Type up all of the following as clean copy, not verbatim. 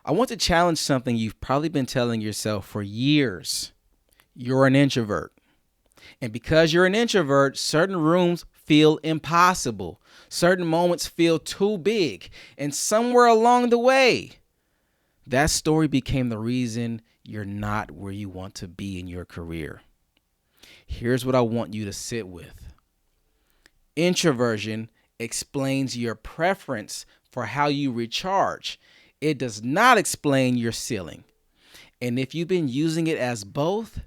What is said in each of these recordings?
I want to challenge something you've probably been telling yourself for years. You're an introvert. And because you're an introvert, certain rooms feel impossible. Certain moments feel too big. And somewhere along the way, that story became the reason you're not where you want to be in your career. Here's what I want you to sit with. Introversion explains your preference for how you recharge. It does not explain your ceiling. And if you've been using it as both,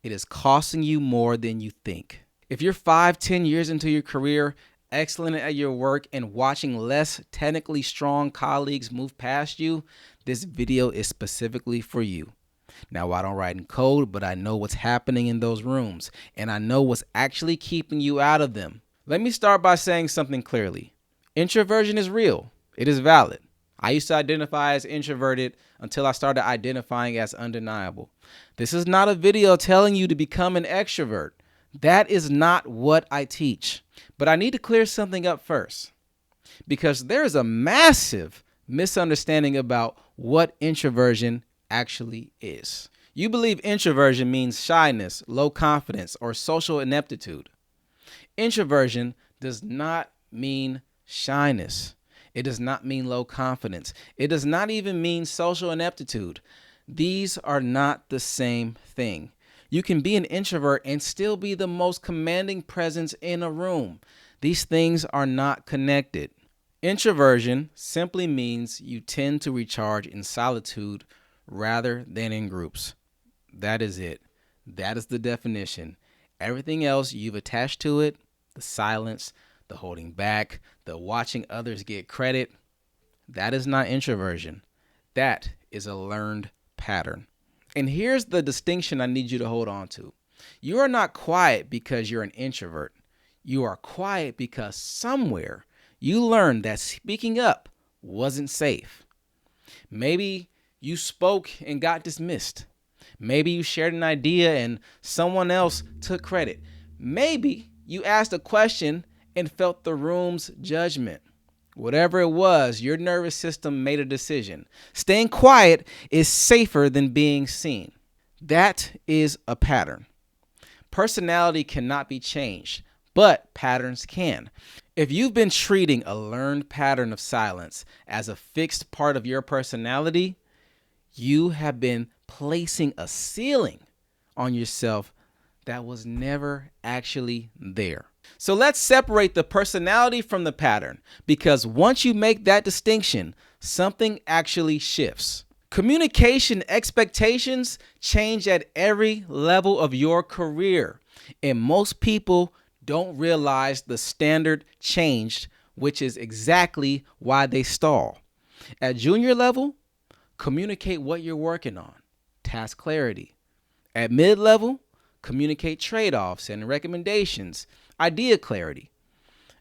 it is costing you more than you think. If you're 5, 10 years into your career, excellent at your work, and watching less technically strong colleagues move past you, this video is specifically for you. Now, I don't write in code, but I know what's happening in those rooms, and I know what's actually keeping you out of them. Let me start by saying something clearly. Introversion is real. It is valid. I used to identify as introverted until I started identifying as undeniable. This is not a video telling you to become an extrovert. That is not what I teach. But I need to clear something up first, because there is a massive misunderstanding about what introversion actually is. You believe introversion means shyness, low confidence, or social ineptitude. Introversion does not mean shyness. It does not mean low confidence. It does not even mean social ineptitude. These are not the same thing. You can be an introvert and still be the most commanding presence in a room. These things are not connected. Introversion simply means you tend to recharge in solitude rather than in groups. That is it. That is the definition. Everything else you've attached to it, the silence, the holding back, the watching others get credit, that is not introversion. That is a learned pattern. And here's the distinction I need you to hold on to. You are not quiet because you're an introvert. You are quiet because somewhere you learned that speaking up wasn't safe. Maybe you spoke and got dismissed. Maybe you shared an idea and someone else took credit. Maybe you asked a question and felt the room's judgment. Whatever it was, your nervous system made a decision. Staying quiet is safer than being seen. That is a pattern. Personality cannot be changed, but patterns can. If you've been treating a learned pattern of silence as a fixed part of your personality, you have been placing a ceiling on yourself that was never actually there. So let's separate the personality from the pattern, because once you make that distinction, something actually shifts. Communication expectations change at every level of your career, and most people don't realize the standard changed, which is exactly why they stall. At junior level, communicate what you're working on, task clarity. At mid-level, communicate trade-offs and recommendations, idea clarity.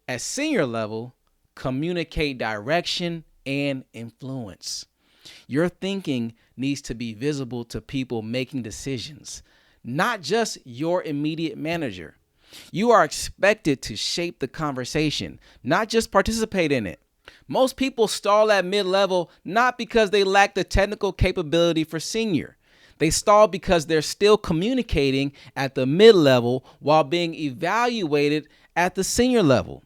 At senior level, communicate direction and influence. Your thinking needs to be visible to people making decisions, not just your immediate manager. You are expected to shape the conversation, not just participate in it. Most people stall at mid-level not because they lack the technical capability for senior. They stall because they're still communicating at the mid-level while being evaluated at the senior level.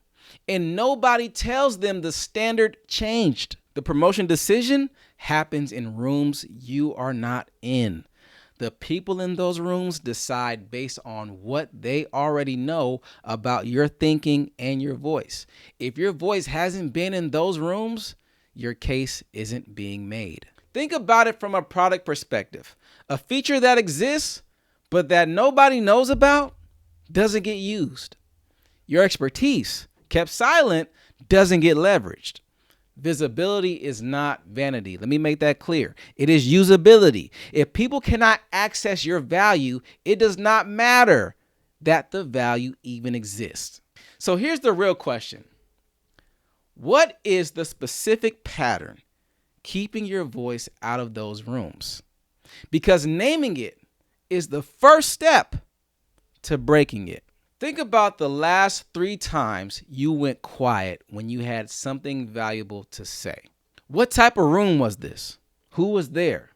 And nobody tells them the standard changed. The promotion decision happens in rooms you are not in. The people in those rooms decide based on what they already know about your thinking and your voice. If your voice hasn't been in those rooms, your case isn't being made. Think about it from a product perspective. A feature that exists, but that nobody knows about, doesn't get used. Your expertise, kept silent, doesn't get leveraged. Visibility is not vanity. Let me make that clear. It is usability. If people cannot access your value, it does not matter that the value even exists. So here's the real question. What is the specific pattern keeping your voice out of those rooms? Because naming it is the first step to breaking it. Think about the last 3 times you went quiet when you had something valuable to say. What type of room was this? Who was there?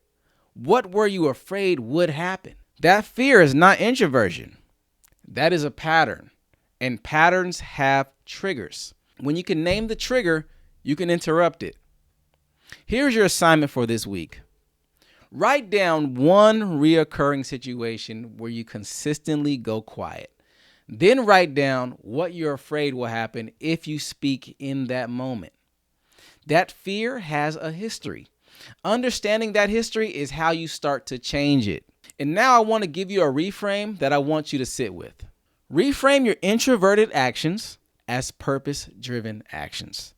What were you afraid would happen? That fear is not introversion. That is a pattern. And patterns have triggers. When you can name the trigger, you can interrupt it. Here's your assignment for this week. Write down one reoccurring situation where you consistently go quiet. Then write down what you're afraid will happen if you speak in that moment. That fear has a history. Understanding that history is how you start to change it. And now I want to give you a reframe that I want you to sit with. Reframe your introverted actions as purpose-driven actions.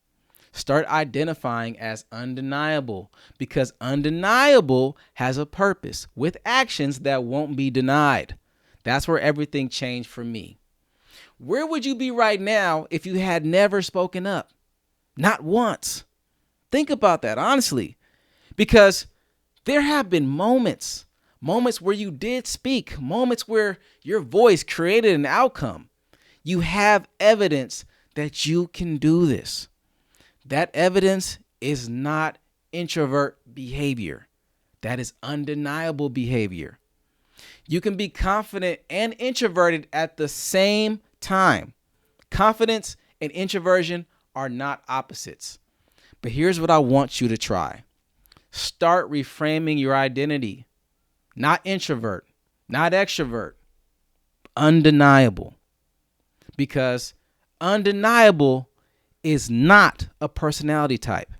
Start identifying as undeniable, because undeniable has a purpose with actions that won't be denied. That's where everything changed for me. Where would you be right now if you had never spoken up? Not once. Think about that honestly, because there have been moments where you did speak, moments where your voice created an outcome. You have evidence that you can do this. That evidence is not introvert behavior. That is undeniable behavior. You can be confident and introverted at the same time. Confidence and introversion are not opposites. But here's what I want you to try. Start reframing your identity. Not introvert, not extrovert. Undeniable. Because undeniable is not a personality type.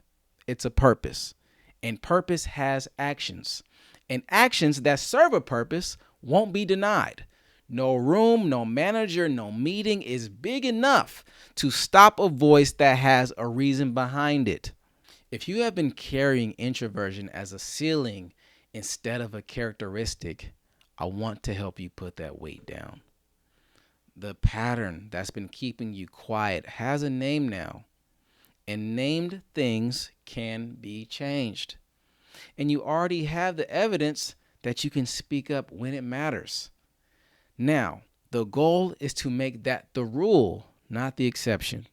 It's a purpose. And purpose has actions. And actions that serve a purpose won't be denied. No room, no manager, no meeting is big enough to stop a voice that has a reason behind it. If you have been carrying introversion as a ceiling instead of a characteristic, I want to help you put that weight down. The pattern that's been keeping you quiet has a name now, and named things can be changed. And you already have the evidence that you can speak up when it matters. Now, the goal is to make that the rule, not the exception.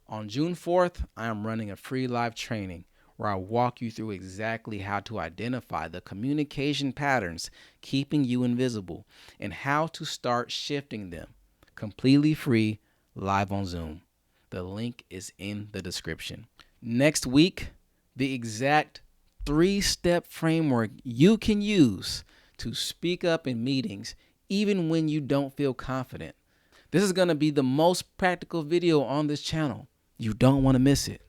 On June 4th, I am running a free live training where I walk you through exactly how to identify the communication patterns keeping you invisible and how to start shifting them. Completely free, live on Zoom. The link is in the description. Next week, the exact 3-step framework you can use to speak up in meetings even when you don't feel confident. This is going to be the most practical video on this channel. You don't want to miss it.